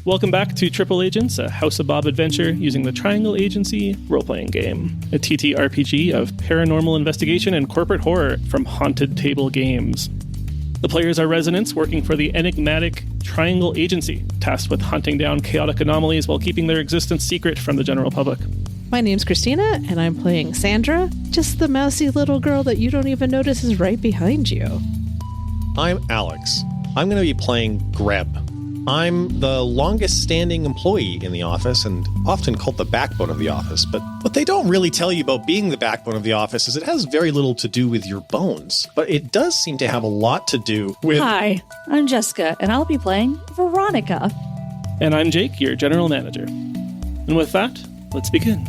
Welcome back to Triple Agents, a House of Bob adventure using the Triangle Agency role-playing game, a TTRPG of paranormal investigation and corporate horror from Haunted Table Games. The players are residents working for the enigmatic Triangle Agency, tasked with hunting down chaotic anomalies while keeping their existence secret from the general public. My name's Cristina, and I'm playing Sandra, just the mousy little girl that you don't even notice is right behind you. I'm Alex. I'm going to be playing Greb. I'm the longest-standing employee in the office and often called the backbone of the office. But what they don't really tell you about being the backbone of the office is it has very little to do with your bones. But it does seem to have a lot to do with... Hi, I'm Jessica, and I'll be playing Veronica. And I'm Jake, your general manager. And with that, let's begin.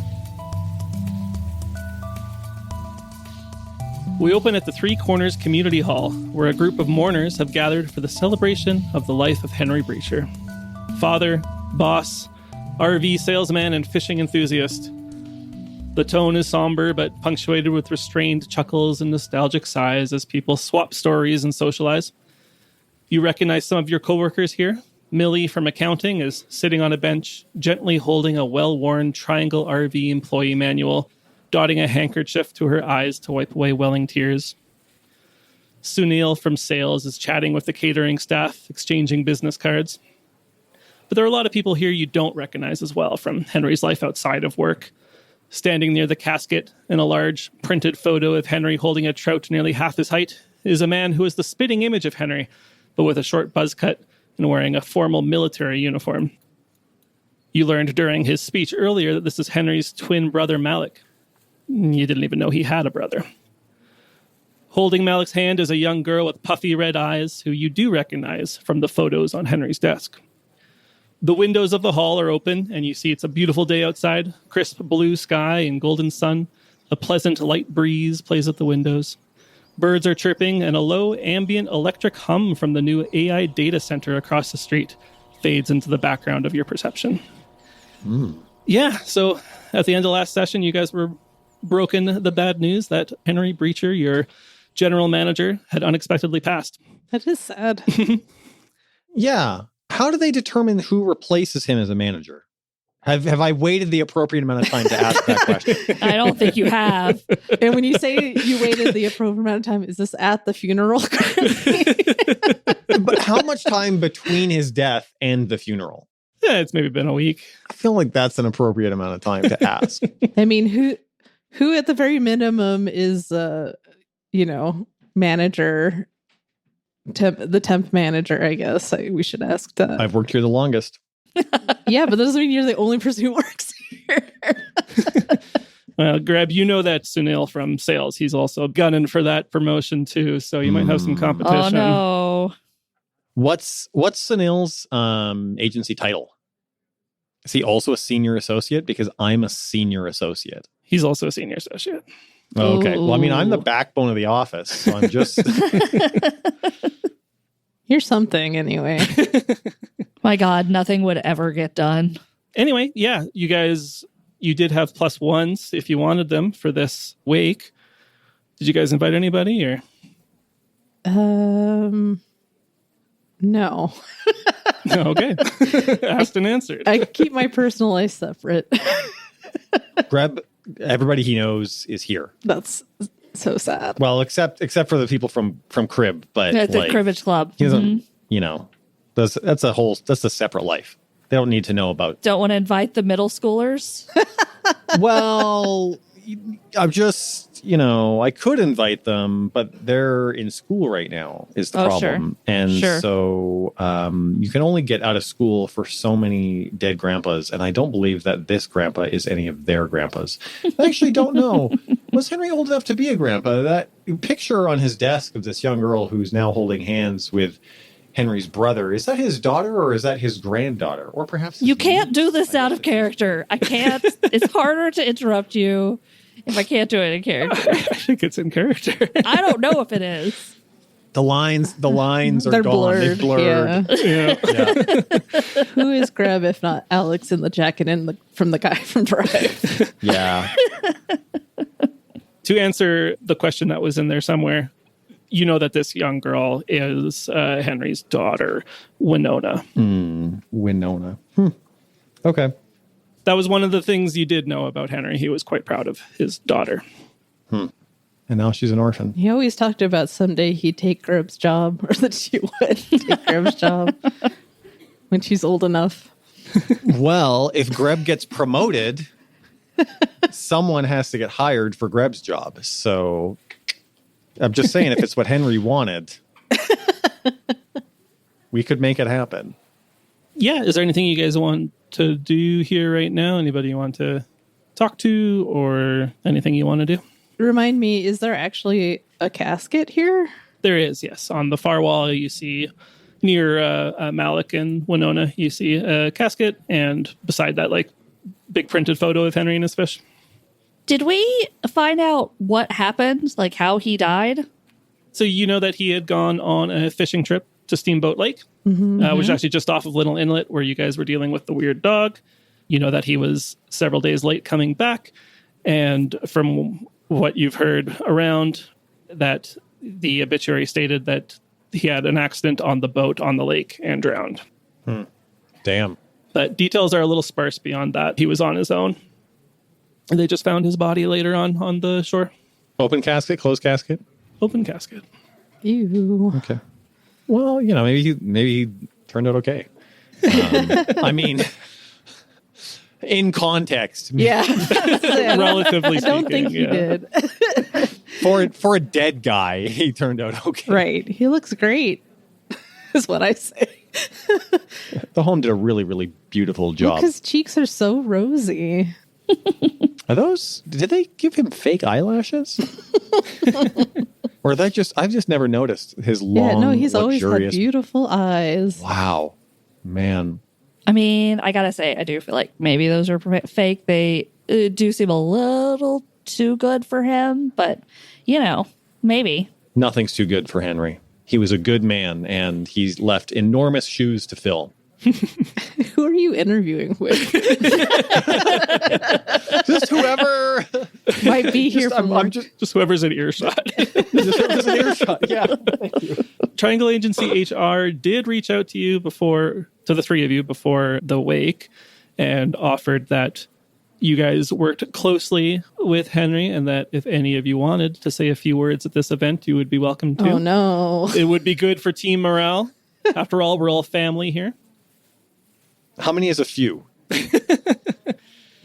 We open at the Three Corners Community Hall, where a group of mourners have gathered for the celebration of the life of Henry Breacher. Father, boss, RV salesman, and fishing enthusiast. The tone is somber, but punctuated with restrained chuckles and nostalgic sighs as people swap stories and socialize. You recognize some of your coworkers here. Millie from accounting is sitting on a bench, gently holding a well-worn Triangle RV employee manual, dotting a handkerchief to her eyes to wipe away welling tears. Sunil from sales is chatting with the catering staff, exchanging business cards. But there are a lot of people here you don't recognize as well from Henry's life outside of work. Standing near the casket in a large printed photo of Henry holding a trout nearly half his height is a man who is the spitting image of Henry, but with a short buzz cut and wearing a formal military uniform. You learned during his speech earlier that this is Henry's twin brother Malik. You didn't even know he had a brother. Holding Malik's hand is a young girl with puffy red eyes who you do recognize from the photos on Henry's desk. The windows of the hall are open, and you see it's a beautiful day outside. Crisp blue sky and golden sun. A pleasant light breeze plays at the windows. Birds are chirping, and a low ambient electric hum from the new AI data center across the street fades into the background of your perception. Yeah, so at the end of last session, you guys were broken the bad news that Henry Breacher, your general manager, had unexpectedly passed. That is sad. Yeah. How do they determine who replaces him as a manager? Have I waited the appropriate amount of time to ask that question? I don't think you have. And when you say you waited the appropriate amount of time, is this at the funeral? But how much time between his death and the funeral? Yeah, it's maybe been a week. I feel like that's an appropriate amount of time to ask. I mean, who at the very minimum is, manager, the temp manager, I guess. We should ask that. I've worked here the longest. Yeah, but that doesn't mean you're the only person who works here. Well, Greb, you know that Sunil from sales. He's also gunning for that promotion too, so you might have some competition. Oh, no. What's Sunil's agency title? Is he also a senior associate? Because I'm a senior associate. He's also a senior associate. Oh, okay. Well, I mean, I'm the backbone of the office, so I'm just... You're something anyway. My God, nothing would ever get done. Anyway, yeah, you did have +1s if you wanted them for this wake. Did you guys invite anybody or? No. Okay. Asked and answered. I keep my personal life separate. Greb, everybody he knows is here. That's so sad. Well, except for the people from Crib, but At the Cribbage Club. He doesn't, that's a separate life. They don't need to know about. Don't want to invite the middle schoolers? Well, I'm just, I could invite them, but they're in school right now is the problem. Sure. And so you can only get out of school for so many dead grandpas. And I don't believe that this grandpa is any of their grandpas. I actually don't know. Was Henry old enough to be a grandpa? That picture on his desk of this young girl who's now holding hands with Henry's brother, is that his daughter or is that his granddaughter? Or perhaps You can't do this out of character. I can't. It's harder to interrupt you if I can't do it in character. I think it's in character. I don't know if it is. The lines are They're gone. blurred. They've blurred. Yeah. Who is Greb if not Alex in the jacket from the guy from Drive? Yeah. To answer the question that was in there somewhere, you know that this young girl is Henry's daughter, Winona. Winona. Okay. That was one of the things you did know about Henry. He was quite proud of his daughter. And now she's an orphan. He always talked about someday he'd take Greb's job, or that she would take Greb's job when she's old enough. Well, if Greb gets promoted, someone has to get hired for Greb's job. So I'm just saying, if it's what Henry wanted, we could make it happen. Yeah. Is there anything you guys want to do here right now? Anybody you want to talk to or anything you want to do? Remind me, is there actually a casket here? There is, yes. On the far wall, you see near Malik and Winona, you see a casket, and beside that, like, big printed photo of Henry and his fish. Did we find out what happened, like how he died? So you know that he had gone on a fishing trip to Steamboat Lake, which is actually just off of Little Inlet, where you guys were dealing with the weird dog. You know that he was several days late coming back, and from what you've heard around, that the obituary stated that he had an accident on the boat on the lake and drowned. Damn. But details are a little sparse beyond that. He was on his own. And they just found his body later on the shore. Open casket, closed casket? Open casket. Ew. Okay. Well, you know, maybe he turned out okay. I mean, in context. Yeah. Relatively I speaking. don't think he did. For a dead guy, he turned out okay. Right. He looks great, is what I say. The home did a really, really beautiful job. His cheeks are so rosy. Did they give him fake eyelashes? Or I've just never noticed his long, Yeah, no, he's always had luxurious... beautiful eyes. Wow. Man. I mean, I gotta say, I do feel like maybe those are fake. They do seem a little too good for him, but, you know, maybe. Nothing's too good for Henry. He was a good man, and he's left enormous shoes to fill. Who are you interviewing with? Just whoever Might be here for more. Just whoever's in earshot. just whoever's in earshot. Yeah. Thank you. Triangle Agency HR did reach out to you to the three of you before the wake, and offered that you guys worked closely with Henry, and that if any of you wanted to say a few words at this event, you would be welcome to. Oh, no. It would be good for team morale. After all, we're all family here. How many is a few?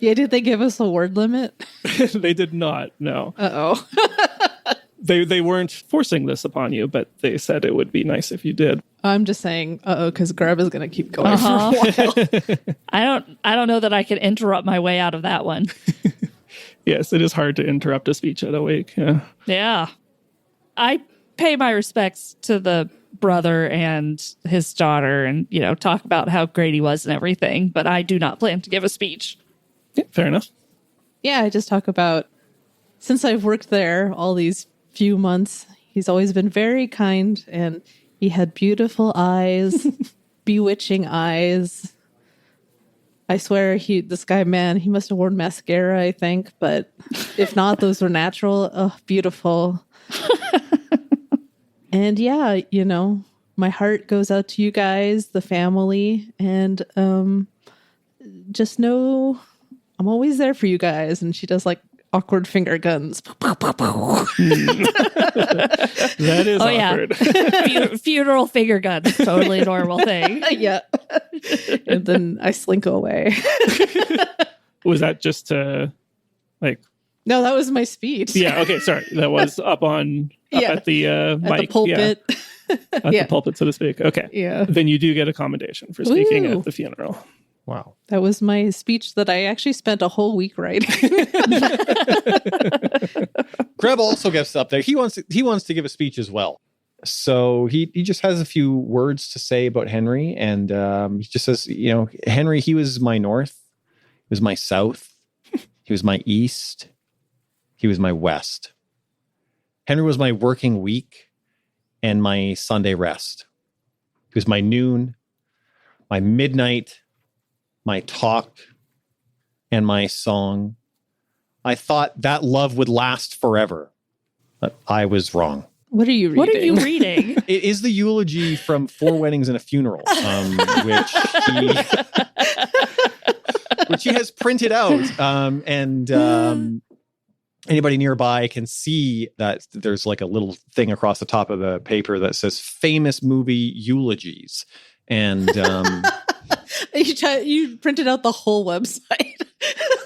Yeah, did they give us a word limit? They did not, no. Uh-oh. They weren't forcing this upon you, but they said it would be nice if you did. I'm just saying, because Greb is going to keep going for a while. I don't know that I can interrupt my way out of that one. Yes, it is hard to interrupt a speech at a wake. Yeah. Yeah. I pay my respects to the brother and his daughter and, you know, talk about how great he was and everything, but I do not plan to give a speech. Yeah, fair enough. Yeah, I just talk about, since I've worked there all these few months, he's always been very kind, and he had beautiful eyes, bewitching eyes. I swear this guy, man, he must have worn mascara, I think, but if not, those were natural. Oh, beautiful. And yeah, you know, my heart goes out to you guys, the family, and just know I'm always there for you guys. And she does like awkward finger guns. That is awkward. Yeah. Funeral finger gun. Totally a normal thing. Yeah. And then I slink away. Was that just to, like... No, that was my speech. Yeah, okay, sorry. That was up at the mic. At the pulpit. Yeah. At the pulpit, so to speak. Okay. Yeah. Then you do get a commendation for speaking Woo. at the funeral. Wow. That was my speech that I actually spent a whole week writing. Greb also gets up there. He wants to give a speech as well. So he just has a few words to say about Henry, and he just says, you know, Henry, he was my north, he was my south, he was my east, he was my west. Henry was my working week and my Sunday rest. He was my noon, my midnight, my talk, and my song. I thought that love would last forever, but I was wrong. What are you reading? What are you reading? It is the eulogy from Four Weddings and a Funeral, which he has printed out. Anybody nearby can see that there's like a little thing across the top of the paper that says famous movie eulogies. And you printed out the whole website.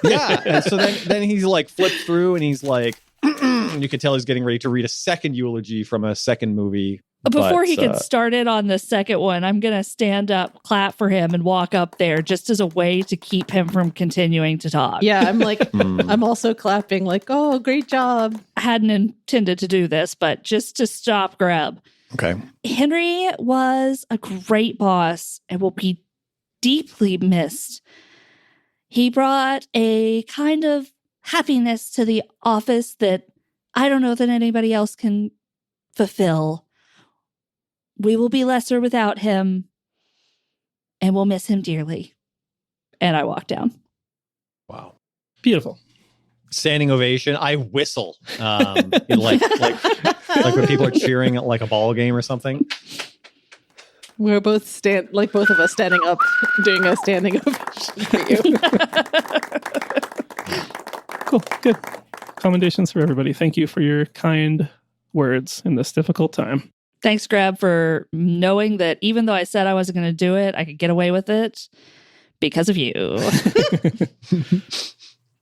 yeah. And so then he's like flipped through and he's like, you can tell he's getting ready to read a second eulogy from a second movie. Before he gets started on the second one, I'm going to stand up, clap for him, and walk up there just as a way to keep him from continuing to talk. Yeah, I'm like, I'm also clapping like, oh, great job. I hadn't intended to do this, but just to stop Greb. Okay. Henry was a great boss and will be deeply missed. He brought a kind of happiness to the office that I don't know that anybody else can fulfill. We will be lesser without him, and we'll miss him dearly. And I walk down. Wow. Beautiful. Standing ovation. I whistle. Like when people are cheering at like a ball game or something. We're both both of us standing up, doing a standing ovation for you. Cool. Good. Commendations for everybody. Thank you for your kind words in this difficult time. Thanks, Greb, for knowing that even though I said I wasn't going to do it, I could get away with it because of you.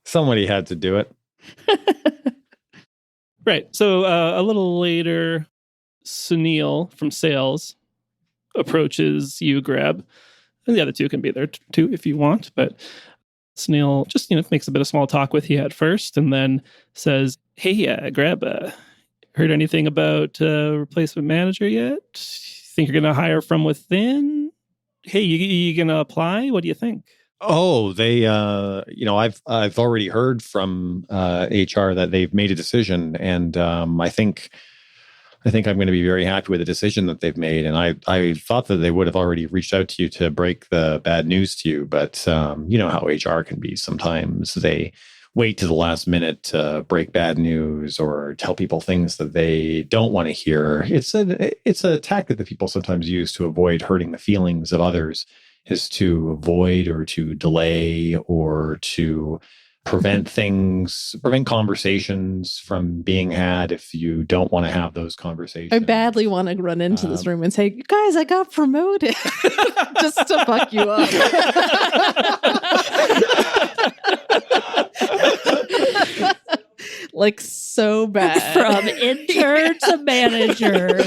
Somebody had to do it. Right. So a little later, Sunil from sales approaches you, Greb. And the other two can be there too if you want. But Sunil just, makes a bit of small talk with you at first and then says, hey, Greb, heard anything about replacement manager yet? Think you're going to hire from within? Hey, you going to apply? What do you think? Oh, they, I've already heard from HR that they've made a decision, and I think I'm going to be very happy with the decision that they've made. And I thought that they would have already reached out to you to break the bad news to you, but you know how HR can be. Sometimes they wait to the last minute to break bad news or tell people things that they don't want to hear. It's a tactic that people sometimes use to avoid hurting the feelings of others, is to avoid or to delay or to prevent conversations from being had if you don't want to have those conversations. I badly want to run into this room and say, guys, I got promoted just to fuck you up. Like so bad. From intern to manager.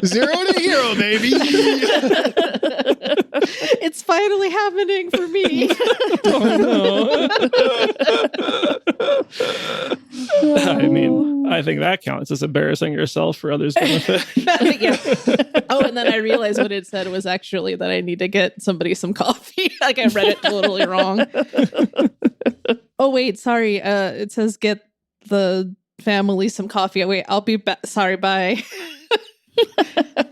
0 to hero, baby. It's finally happening for me. Oh, no. I mean, I think that counts as embarrassing yourself for others' benefit. Yeah. Oh, and then I realized what it said was actually that I need to get somebody some coffee. Like I read it totally wrong. Oh, wait, sorry. It says get the family some coffee. Wait, I'll be back. Sorry, bye.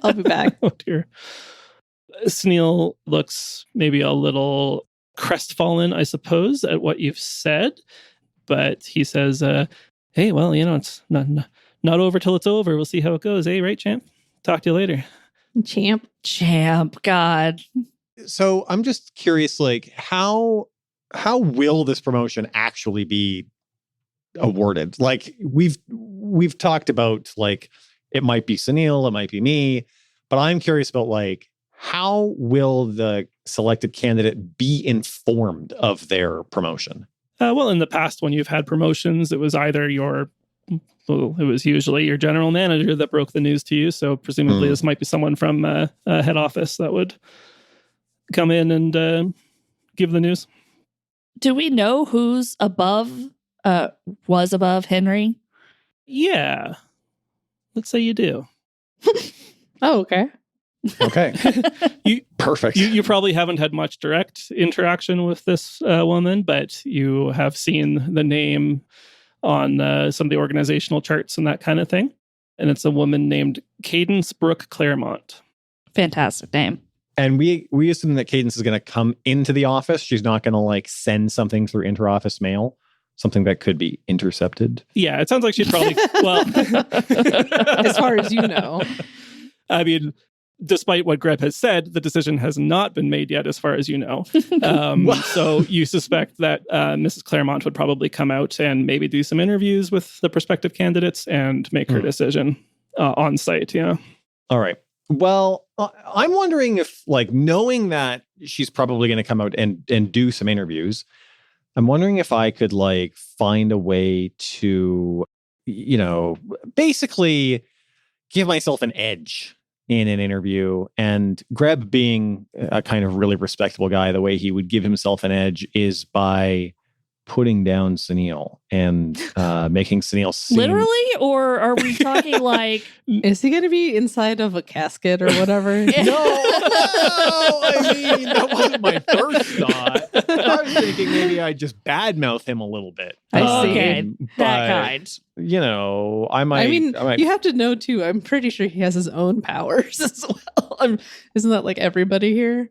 I'll be back. Oh, dear. Sunil looks maybe a little crestfallen, I suppose, at what you've said. But he says, hey, well, it's not over till it's over. We'll see how it goes. Hey, right, champ? Talk to you later. Champ, God. So I'm just curious, like, how will this promotion actually be awarded? Like, we've talked about, like, it might be Sunil, it might be me, but I'm curious about, like, how will the selected candidate be informed of their promotion? Well, in the past, when you've had promotions, it was either it was usually your general manager that broke the news to you. So presumably this might be someone from head office that would come in and give the news. Do we know who's was above Henry? Yeah. Let's say you do. Oh, okay. Okay. Perfect. You probably haven't had much direct interaction with this woman, but you have seen the name on some of the organizational charts and that kind of thing. And it's a woman named Cadence Brooke Claremont. Fantastic name. And we assume that Cadence is going to come into the office. She's not going to, like, send something through inter-office mail. something that could be intercepted? Yeah, it sounds like she'd probably, well, As far as you know. I mean, despite what Greb has said, the decision has not been made yet, as far as you know. So you suspect that Mrs. Claremont would probably come out and maybe do some interviews with the prospective candidates and make her decision on site. Yeah. All right. Well, I'm wondering if, like, knowing that she's probably going to come out and do some interviews, I'm wondering if I could, like, find a way to, basically give myself an edge in an interview. And Greb, being a kind of really respectable guy, the way he would give himself an edge is by putting down Sunil and making Sunil seem... Literally? Or are we talking like... Is he going to be inside of a casket or whatever? No, I mean, that wasn't my first thought. I was thinking maybe I'd just badmouth him a little bit. I see. Okay, that kind. I might... You have to know, too, I'm pretty sure he has his own powers as well. Isn't that like everybody here?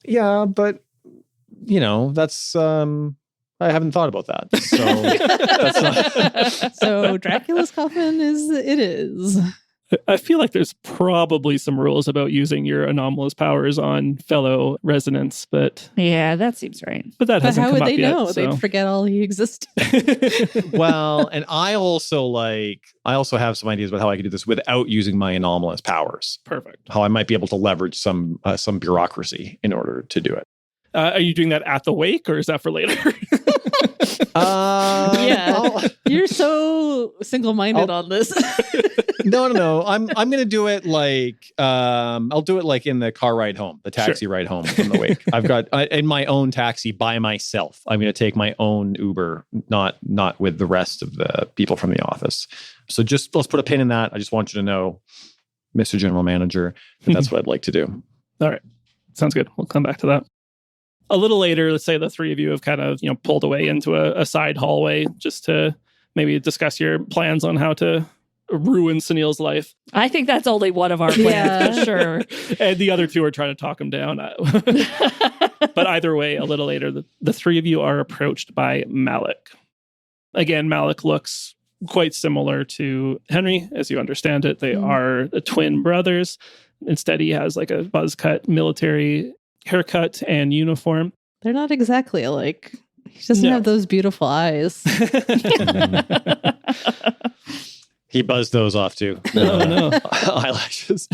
Yeah, but, that's... I haven't thought about that. So that's not... So Dracula's coffin is. I feel like there's probably some rules about using your anomalous powers on fellow residents, but Yeah, that seems right. but that But hasn't how come would up they yet, know? so. They'd forget all he existed. Well, and I also have some ideas about how I could do this without using my anomalous powers. Perfect. How I might be able to leverage some bureaucracy in order to do it. Are you doing that at the wake, or is that for later? Yeah. You're so single-minded on this. No. I'm going to do it like I'll do it like in the car ride home, the taxi ride home from the wake. I've got in my own taxi by myself. I'm going to take my own Uber, not with the rest of the people from the office. So just let's put a pin in that. I just want you to know, Mr. General Manager, that's what I'd like to do. All right. Sounds good. We'll come back to that. A little later, let's say the three of you have kind of, pulled away into a side hallway just to maybe discuss your plans on how to ruin Sunil's life. I think that's only one of our plans, for sure. And the other two are trying to talk him down. But either way, a little later, the three of you are approached by Malik. Again, Malik looks quite similar to Henry, as you understand it. They are the twin brothers. Instead, he has like a buzz cut military haircut and uniform. They're not exactly alike. He doesn't have those beautiful eyes. He buzzed those off too. No. Eyelashes.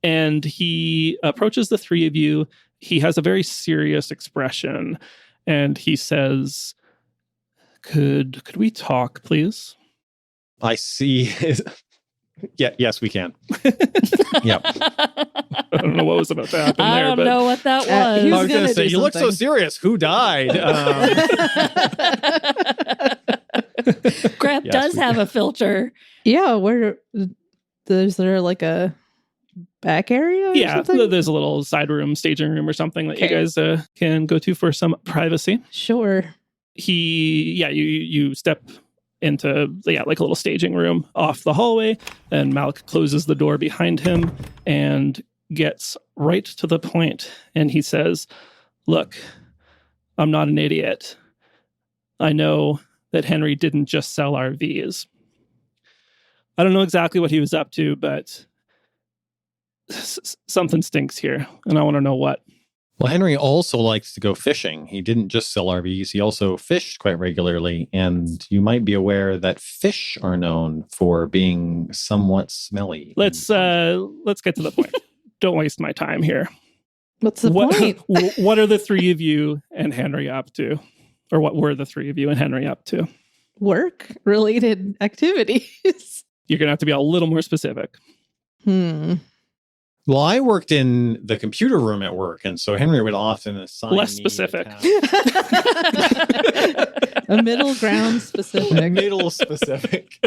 And he approaches the three of you. He has a very serious expression. And he says, Could we talk, please? I see. Yes, we can. Yep. I don't know what was about to happen I there. don't but know what that he was. I was going to say, you look so something. serious. Who died? Greb Yes, does we have a filter. Yeah, where is there like a back area? Or Yeah, something? there's a little side room, staging room or something that you Okay. guys can go to for some privacy. Sure. You step into like a little staging room off the hallway, and Malik closes the door behind him and gets right to the point. And he says, "Look, I'm not an idiot. I know that Henry didn't just sell RVs. I don't know exactly what he was up to, but something stinks here, and I want to know what." Well, Henry also likes to go fishing. He didn't just sell RVs. He also fished quite regularly. And you might be aware that fish are known for being somewhat smelly. Let's get to the point. Don't waste my time here. What's the point? What are the three of you and Henry up to? Or what were the three of you and Henry up to? Work-related activities. You're going to have to be a little more specific. Well, I worked in the computer room at work, and so Henry would often assign Less me specific. A middle ground specific. Middle specific.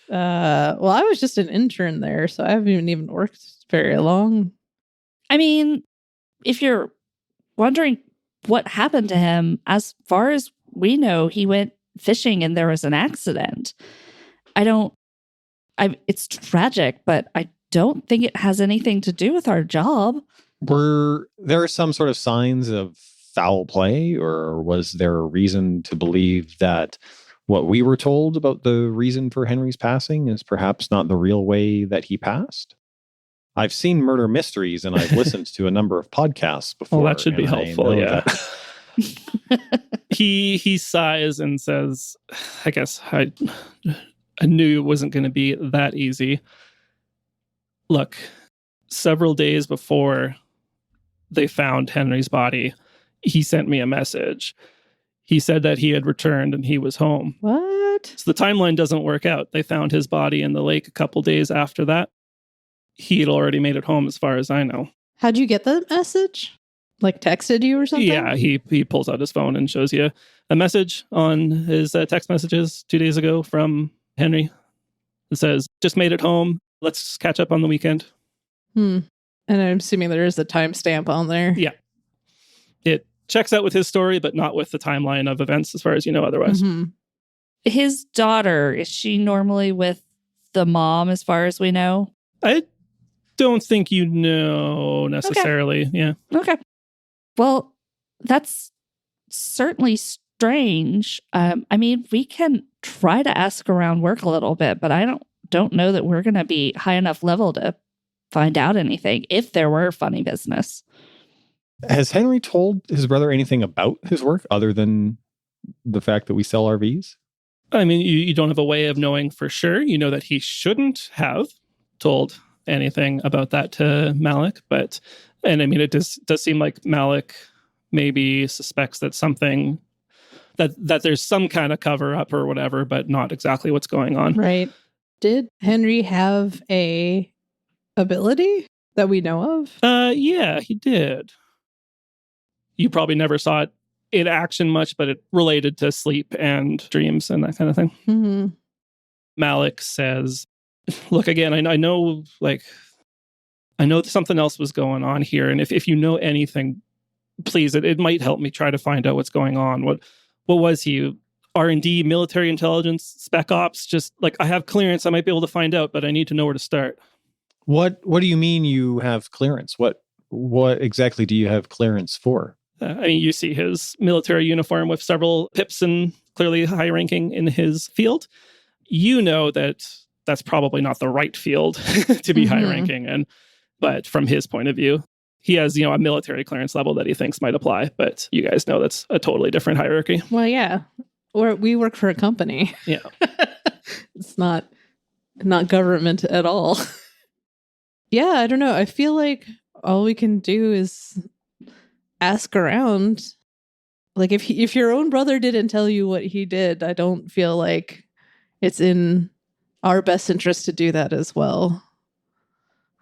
Well, I was just an intern there, so I haven't even worked very long. I mean, if you're wondering what happened to him, as far as we know, he went fishing and there was an accident. It's tragic, but I don't think it has anything to do with our job. Were there some sort of signs of foul play, or was there a reason to believe that what we were told about the reason for Henry's passing is perhaps not the real way that he passed? I've seen murder mysteries and I've listened to a number of podcasts before. Well, that should be helpful, yeah. He sighs and says, I guess I knew it wasn't going to be that easy. Look, several days before they found Henry's body, he sent me a message. He said that he had returned and he was home. What? So the timeline doesn't work out. They found his body in the lake a couple days after that. He had already made it home as far as I know. How'd you get the message? Like texted you or something? Yeah, he pulls out his phone and shows you a message on his text messages 2 days ago from Henry. It says, just made it home. Let's catch up on the weekend. And I'm assuming there is a timestamp on there. Yeah. It checks out with his story, but not with the timeline of events as far as you know otherwise. Mm-hmm. His daughter, is she normally with the mom as far as we know? I don't think you know necessarily. Okay. Yeah. Okay. Well, that's certainly strange. I mean, we can try to ask around work a little bit, but I don't know that we're going to be high enough level to find out anything if there were funny business. Has Henry told his brother anything about his work other than the fact that we sell RVs? I mean, you don't have a way of knowing for sure. You know that he shouldn't have told anything about that to Malik, and I mean, it does seem like Malik maybe suspects that something, that there's some kind of cover up or whatever, but not exactly what's going on. Right. Did Henry have a ability that we know of? Yeah, he did. You probably never saw it in action much, but it related to sleep and dreams and that kind of thing. Mm-hmm. Malik says, look, again, I know something else was going on here. And if you know anything, please, it might help me try to find out what's going on. What was he? R&D, military intelligence, spec ops? Just like, I have clearance, I might be able to find out, but I need to know where to start. What do you mean you have clearance? What exactly do you have clearance for? I mean, you see his military uniform with several pips and clearly high ranking in his field. You know that that's probably not the right field to be high ranking. But from his point of view, he has, a military clearance level that he thinks might apply. But you guys know that's a totally different hierarchy. Well, yeah. Or we work for a company. Yeah. It's not government at all. Yeah, I don't know. I feel like all we can do is ask around. Like if your own brother didn't tell you what he did, I don't feel like it's in our best interest to do that as well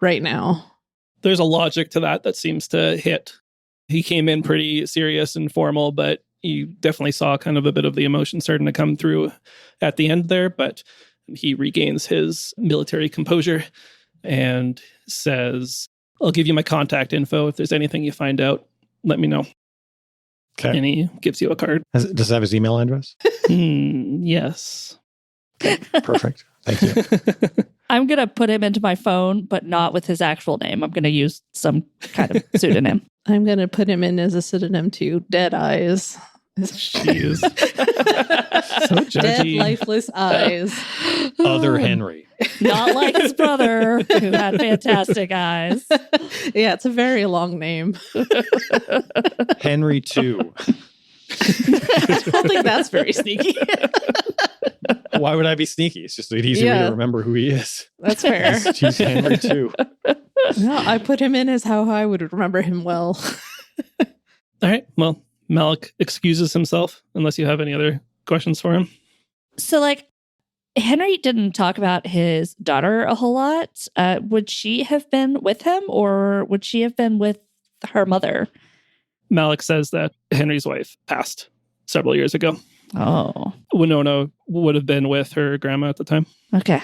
right now. There's a logic to that seems to hit. He came in pretty serious and formal, but you definitely saw kind of a bit of the emotion starting to come through at the end there. But he regains his military composure and says, I'll give you my contact info. If there's anything you find out, let me know. Okay. And he gives you a card. Does it have his email address? Yes. Perfect. Thank you. I'm going to put him into my phone, but not with his actual name. I'm going to use some kind of pseudonym. I'm going to put him in as a pseudonym to Dead Eyes. Jeez. So judgy. Dead, lifeless eyes. Other Henry. Not like his brother, who had fantastic eyes. Yeah, it's a very long name. Henry 2. I don't think that's very sneaky. Why would I be sneaky? It's just easier to remember who he is. That's fair. He's Henry 2. No, I put him in as how I would remember him well. All right. Well, Malik excuses himself unless you have any other questions for him. So, Henry didn't talk about his daughter a whole lot. Would she have been with him, or would she have been with her mother? Malik says that Henry's wife passed several years ago. Oh. Winona would have been with her grandma at the time. Okay.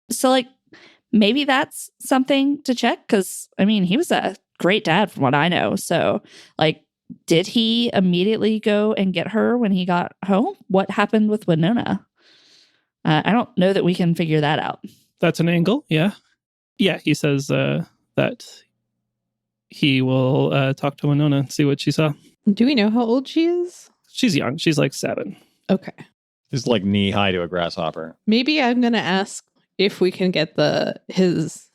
So, maybe that's something to check, because, I mean, he was a great dad from what I know. So, did he immediately go and get her when he got home? What happened with Winona? I don't know that we can figure that out. That's an angle, yeah. Yeah, he says that he will talk to Winona and see what she saw. Do we know how old she is? She's young. She's like 7. Okay. It's like knee high to a grasshopper. Maybe I'm going to ask if we can get his,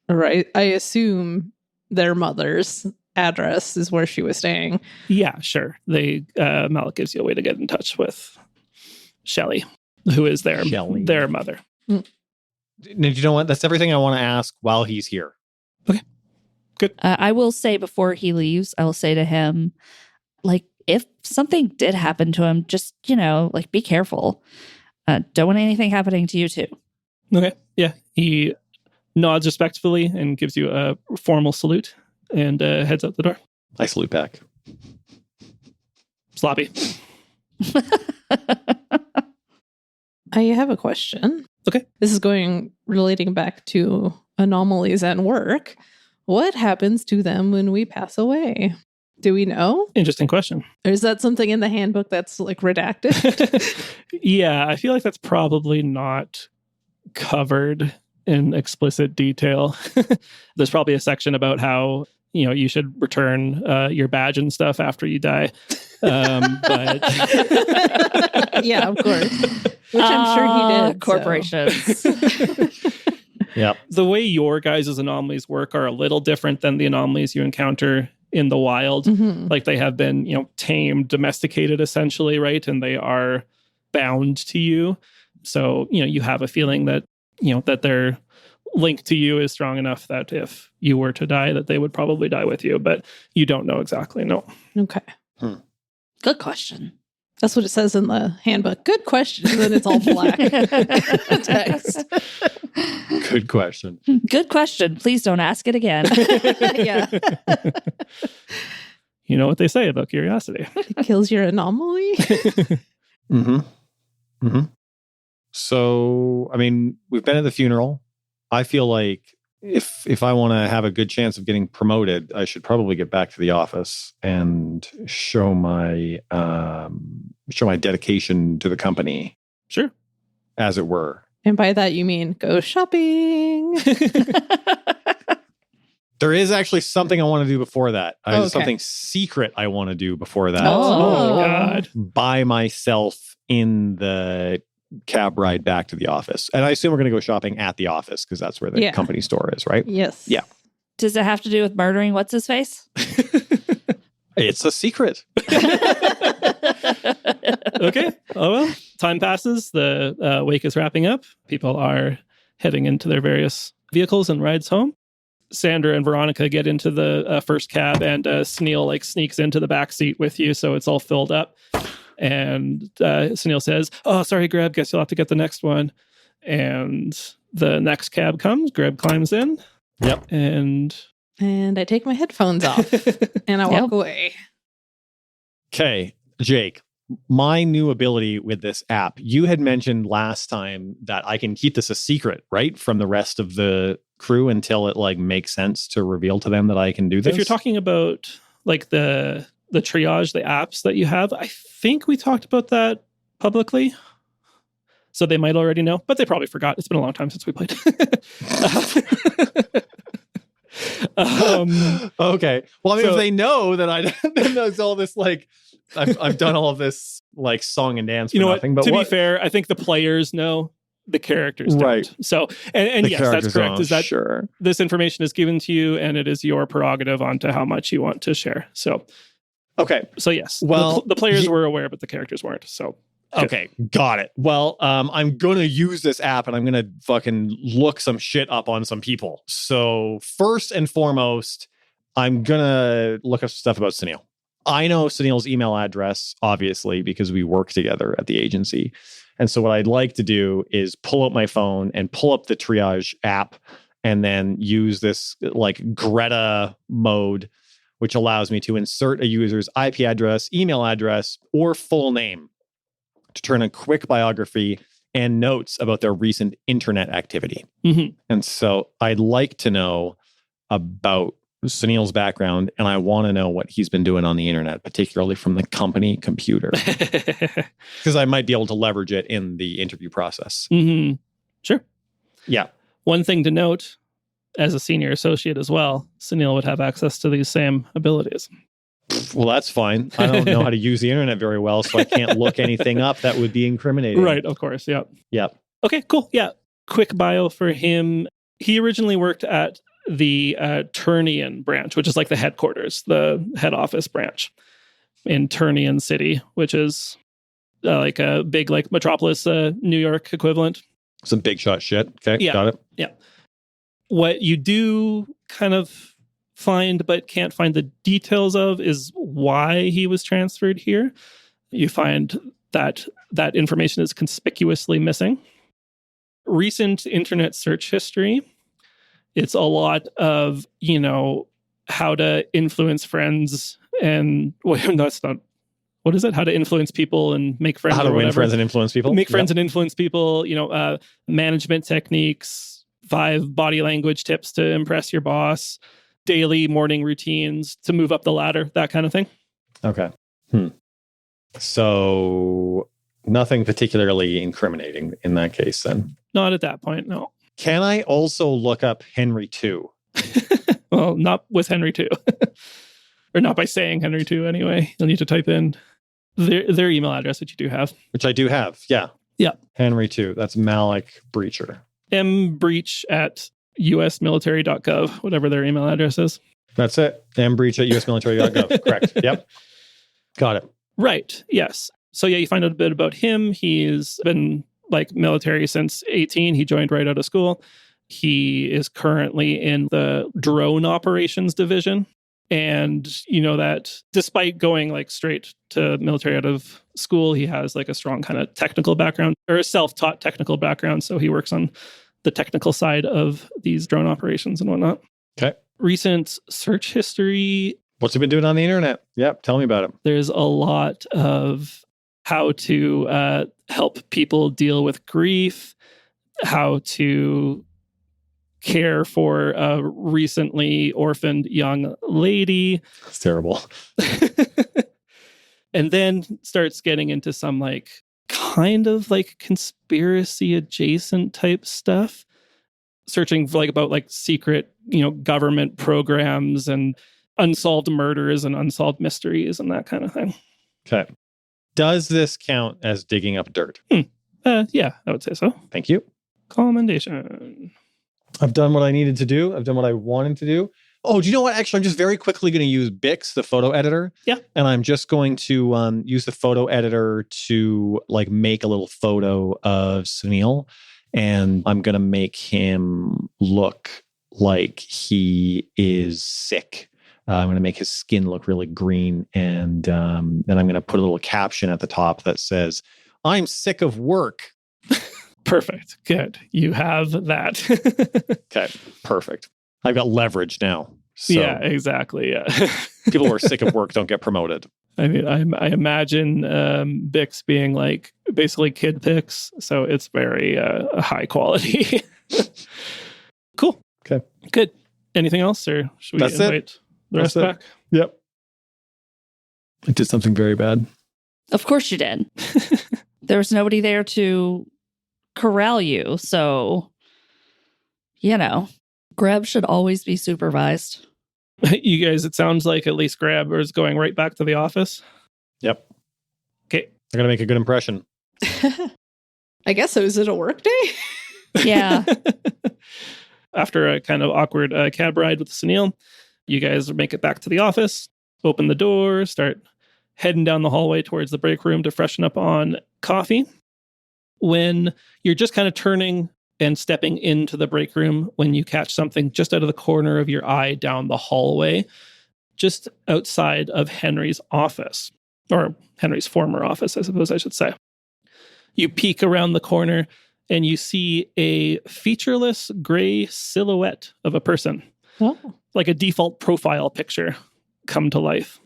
right? I assume their mother's address is where she was staying. Yeah, sure. Malik gives you a way to get in touch with Shelly, who is their mother. Do you know what? That's everything I want to ask while he's here. Okay, good. I will say before he leaves, I will say to him, like, if something did happen to him, just, like, be careful. Don't want anything happening to you too. Okay, yeah. He nods respectfully and gives you a formal salute and heads out the door. I salute back. Sloppy. I have a question. Okay. This is relating back to anomalies at work. What happens to them when we pass away? Do we know? Interesting question. Or is that something in the handbook that's like redacted? Yeah, I feel like that's probably not covered in explicit detail. There's probably a section about how, you should return your badge and stuff after you die. But yeah, of course. Which I'm sure he did. Corporations. So. Yep. The way your guys' anomalies work are a little different than the anomalies you encounter in the wild. Mm-hmm. Like they have been, tamed, domesticated essentially, right? And they are bound to you. So, you have a feeling that, that their link to you is strong enough that if you were to die, that they would probably die with you. But you don't know exactly, no. Okay. Good question. That's what it says in the handbook. Good question. And then it's all black text. Good question. Good question. Please don't ask it again. Yeah. You know what they say about curiosity. It kills your anomaly. Mm-hmm. Mm-hmm. So, I mean, we've been at the funeral. I feel like if I want to have a good chance of getting promoted, I should probably get back to the office and show my dedication to the company. Sure. As it were. And by that, you mean go shopping. There is actually something I want to do before that. Okay. Something secret I want to do before that. Oh, God. By myself in the cab ride back to the office. And I assume we're going to go shopping at the office because that's where the company store is, right? Yes. Yeah. Does it have to do with murdering what's-his-face? It's a secret. Okay. Oh, well. Time passes. The wake is wrapping up. People are heading into their various vehicles and rides home. Sandra and Veronica get into the first cab, and Sunil sneaks into the back seat with you, so it's all filled up. And Sunil says, "Oh, sorry, Greb. Guess you'll have to get the next one." And the next cab comes. Greb climbs in. Yep. And I take my headphones off and I walk away. Okay, Jake. My new ability with this app, you had mentioned last time that I can keep this a secret, right? From the rest of the crew until it makes sense to reveal to them that I can do this. If you're talking about the triage, the apps that you have, I think we talked about that publicly. So they might already know, but they probably forgot. It's been a long time since we played. Okay. Well, I mean, so, if they know that then there's all this I've done all of this song and dance for nothing. But to be fair, I think the players know, the characters don't. Right. So, and yes, that's correct. Is that sure? This information is given to you, and it is your prerogative onto how much you want to share. So, okay. So yes, well, the players were aware, but the characters weren't. So. Okay, got it. Well, I'm going to use this app and I'm going to fucking look some shit up on some people. So first and foremost, I'm going to look up stuff about Sunil. I know Sunil's email address, obviously, because we work together at the agency. And so what I'd like to do is pull up my phone and pull up the triage app and then use this Greta mode, which allows me to insert a user's IP address, email address, or full name to turn a quick biography and notes about their recent internet activity. Mm-hmm. And so I'd like to know about Sunil's background, and I want to know what he's been doing on the internet, particularly from the company computer, because I might be able to leverage it in the interview process. Mm-hmm. Sure. Yeah. One thing to note, as a senior associate as well, Sunil would have access to these same abilities. Well, that's fine. I don't know how to use the internet very well, so I can't look anything up that would be incriminating. Right, of course. Yeah. Yep. Okay, cool. Yeah. Quick bio for him. He originally worked at the Turnian branch, which is like the headquarters, the head office branch in Turnian City, which is like a big like metropolis, New York equivalent. Some big shot shit. Okay, Yeah. got it. Yeah. What you do kind of find but can't find the details of is why he was transferred here. You find that that information is conspicuously missing. Recent internet search history, it's a lot of, you know, how to influence friends and that's not, what is it? How to influence people and make friends. How to win friends and influence people. Make friends and influence people, you know, management techniques, 5 body language tips to impress your boss, daily morning routines to move up the ladder, that kind of thing. Okay. So nothing particularly incriminating in that case then. Not at that point, no. Can I also look up Henry II? Well, not with Henry II. Or not by saying Henry II anyway. You'll need to type in their email address that you do have. Which I do have, yeah. Yeah. Henry II. That's Malik Breacher. mbreach@usmilitary.gov, whatever their email address is. That's it. mbreach@usmilitary.gov. Correct. Yep. Got it. Right. Yes. So yeah, you find out a bit about him. He's been like military since 18. He joined right out of school. He is currently in the drone operations division. And you know that despite going like straight to military out of school, he has like a strong kind of technical background or a self-taught technical background. So he works on the technical side of these drone operations and whatnot. Okay. Recent search history. What's he been doing on the internet? Yep. Tell me about it. There's a lot of how to help people deal with grief, how to care for a recently orphaned young lady. It's terrible. And then starts getting into some like kind of like conspiracy adjacent type stuff, searching for like about like secret, you know, government programs and unsolved murders and unsolved mysteries and that kind of thing. Okay. Does this count as digging up dirt? Yeah, I would say so. Thank you. Commendation. I've done what I needed to do. I've done what I wanted to do. Oh, do you know what? Actually, I'm just very quickly going to use Bix, the photo editor. Yeah. And I'm just going to use the photo editor to like make a little photo of Sunil. And I'm going to make him look like he is sick. I'm going to make his skin look really green. And then I'm going to put a little caption at the top that says, "I'm sick of work." Perfect. Good. You have that. Okay, perfect. I've got leverage now. So yeah, exactly. Yeah. people who are sick of work don't get promoted. I mean, I imagine Bix being like basically kid pics, so it's very high quality. Cool. Okay. Good. Anything else, or should we That's invite the rest back? Yep. I did something very bad. Of course you did. There was nobody there to corral you, so, you know, Greb should always be supervised. You guys, it sounds like at least Greb is going right back to the office. Yep. Okay. I got to make a good impression. I guess so. Is it a work day? Yeah. After a kind of awkward cab ride with Sunil, you guys make it back to the office, open the door, start heading down the hallway towards the break room to freshen up on coffee. When you're just kind of turning and stepping into the break room, when you catch something just out of the corner of your eye down the hallway, just outside of Henry's office, or Henry's former office, I suppose I should say. You peek around the corner and you see a featureless gray silhouette of a person, like a default profile picture come to life.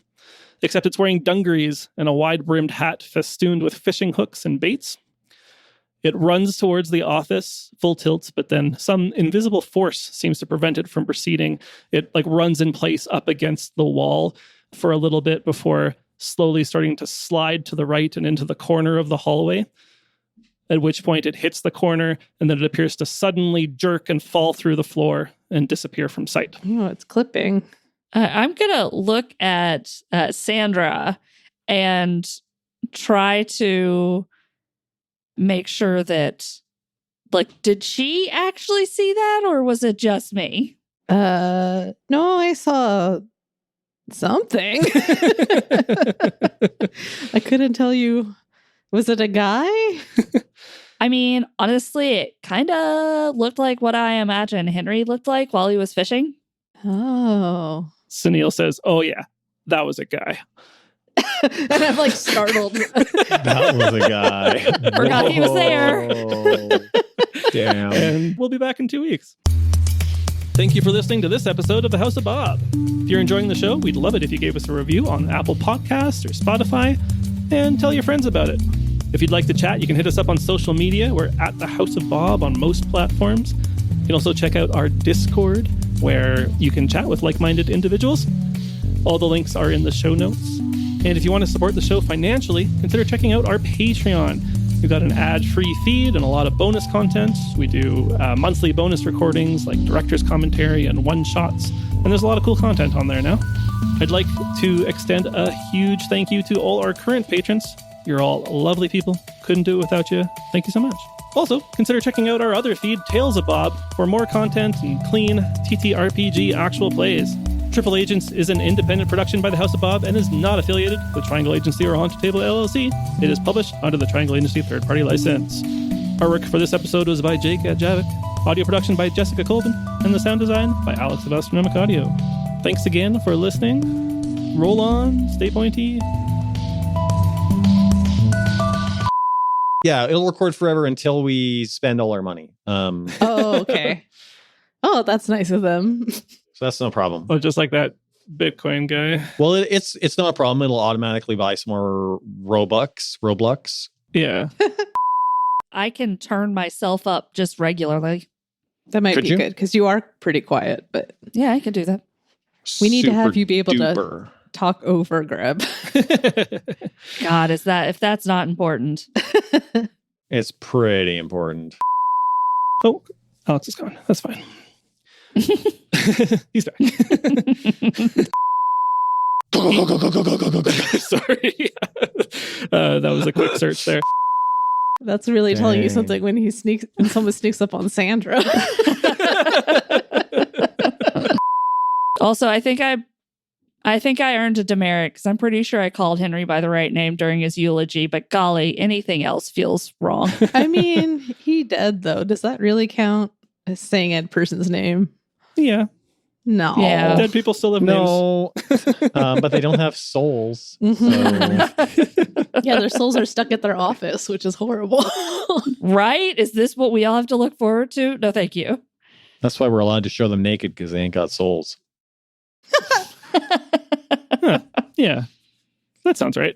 Except it's wearing dungarees and a wide-brimmed hat festooned with fishing hooks and baits. It runs towards the office, full tilt, but then some invisible force seems to prevent it from proceeding. It like runs in place up against the wall for a little bit before slowly starting to slide to the right and into the corner of the hallway, at which point it hits the corner and then it appears to suddenly jerk and fall through the floor and disappear from sight. Oh, it's clipping. I'm going to look at Sandra and try to make sure that, like, did she actually see that or was it just me? No, I saw something. I couldn't tell you. Was it a guy? I mean, honestly, it kind of looked like what I imagine Henry looked like while he was fishing. Oh. Sunil says, "Oh yeah, that was a guy." And I'm like startled. That was a guy. Forgot he was there. Whoa. Damn. And we'll be back in 2 weeks. Thank you for listening to this episode of The House of Bob. If you're enjoying the show, we'd love it if you gave us a review on Apple Podcasts or Spotify, and tell your friends about it. If you'd like to chat, you can hit us up on social media. We're at The House of Bob on most platforms. You can also check out our Discord, where you can chat with like-minded individuals. All the links are in the show notes. And if you want to support the show financially, consider checking out our Patreon. We've got an ad-free feed and a lot of bonus content. We do monthly bonus recordings like director's commentary and one-shots. And there's a lot of cool content on there now. I'd like to extend a huge thank you to all our current patrons. You're all lovely people. Couldn't do it without you. Thank you so much. Also, consider checking out our other feed, Tales of Bob, for more content and clean TTRPG actual plays. Triple Agents is an independent production by the House of Bob and is not affiliated with Triangle Agency or Haunted Table LLC. It is published under the Triangle Agency third-party license. Artwork for this episode was by Jake Adjavik, audio production by Jessica Colvin, and the sound design by Alex of Astronomic Audio. Thanks again for listening. Roll on, stay pointy. Yeah, it'll record forever until we spend all our money. Oh, okay. Oh, that's nice of them. So that's no problem. Oh, just like that Bitcoin guy. Well, it's not a problem. It'll automatically buy some more Robux. Yeah. I can turn myself up just regularly. That might Could be you? good because you are pretty quiet, but Yeah, I can do that. we need to have you be able to duper. talk over Greb. God, if that's not important. It's pretty important. Oh, Alex is gone. That's fine. He's back. Sorry. That was a quick search there. That's really telling you Dang. something when someone sneaks up on Sandra. Also, I think I earned a demerit because I'm pretty sure I called Henry by the right name during his eulogy, but golly, anything else feels wrong. I mean, he dead though. Does that really count as saying a person's name? Yeah. No. Yeah. Dead people still have names. No, but they don't have souls. So Yeah, their souls are stuck at their office, which is horrible. Right? Is this what we all have to look forward to? No, thank you. that's why we're allowed to show them naked because they ain't got souls. Huh. Yeah. That sounds right.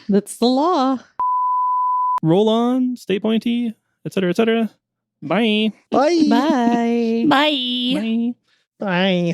That's the law. Roll on, stay pointy, etc., etc. Bye. Bye. Bye. Bye. Bye. Bye.